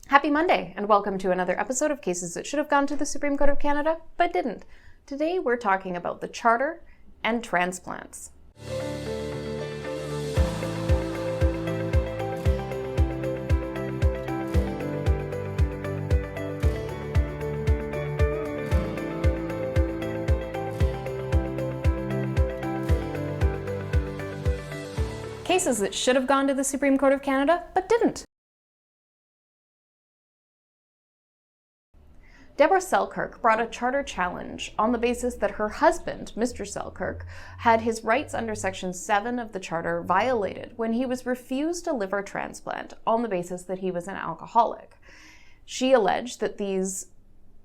Happy Monday, and welcome to another episode of Cases That Should Have Gone to the Supreme Court of Canada, but didn't. Today we're talking about the Charter and transplants. Cases that should have gone to the Supreme Court of Canada, but didn't. Deborah Selkirk brought a charter challenge on the basis that her husband, Mr. Selkirk, had his rights under Section 7 of the Charter violated when he was refused a liver transplant on the basis that he was an alcoholic. She alleged that these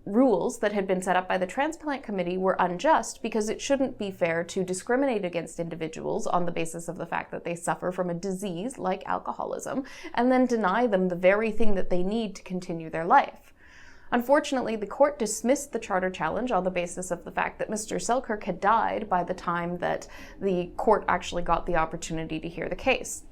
rules that had been set up by the Transplant Committee were unjust because it shouldn't be fair to discriminate against individuals on the basis of the fact that they suffer from a disease like alcoholism and then deny them the very thing that they need to continue their life. Unfortunately, the court dismissed the charter challenge on the basis of the fact that Mr. Selkirk had died by the time that the court actually got the opportunity to hear the case.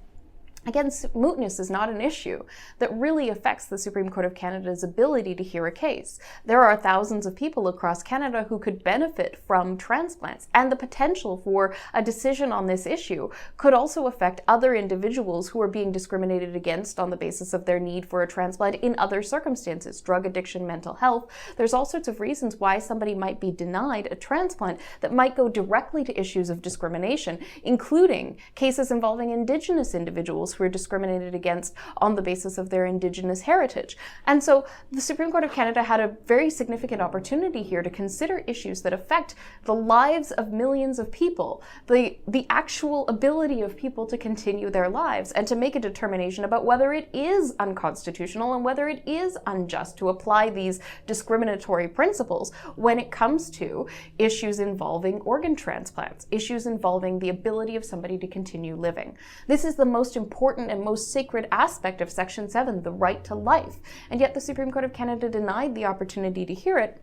Again, mootness is not an issue that really affects the Supreme Court of Canada's ability to hear a case. There are thousands of people across Canada who could benefit from transplants, and the potential for a decision on this issue could also affect other individuals who are being discriminated against on the basis of their need for a transplant in other circumstances, drug addiction, mental health. There's all sorts of reasons why somebody might be denied a transplant that might go directly to issues of discrimination, including cases involving Indigenous individuals who are discriminated against on the basis of their Indigenous heritage. And so the Supreme Court of Canada had a very significant opportunity here to consider issues that affect the lives of millions of people, the actual ability of people to continue their lives, and to make a determination about whether it is unconstitutional and whether it is unjust to apply these discriminatory principles when it comes to issues involving organ transplants, issues involving the ability of somebody to continue living. This is the most important and most sacred aspect of Section 7, the right to life. And yet the Supreme Court of Canada denied the opportunity to hear it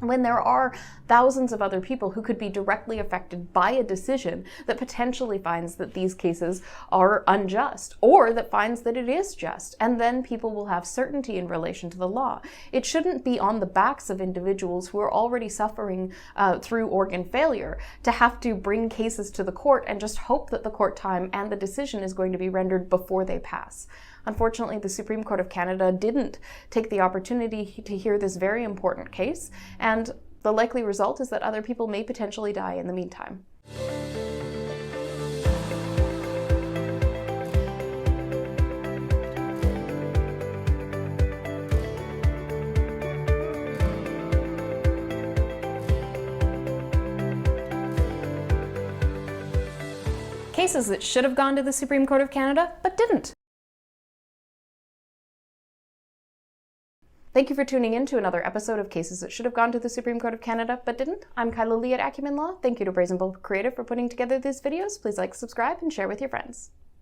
when there are thousands of other people who could be directly affected by a decision that potentially finds that these cases are unjust, or that finds that it is just, and then people will have certainty in relation to the law. It shouldn't be on the backs of individuals who are already suffering through organ failure to have to bring cases to the court and just hope that the court time and the decision is going to be rendered before they pass. Unfortunately, the Supreme Court of Canada didn't take the opportunity to hear this very important case, and the likely result is that other people may potentially die in the meantime. Cases that should have gone to the Supreme Court of Canada, but didn't. Thank you for tuning in to another episode of Cases That Should Have Gone to the Supreme Court of Canada, but didn't. I'm Kyla Lee at Acumen Law. Thank you to Brazen Bull Creative for putting together these videos. Please like, subscribe, and share with your friends.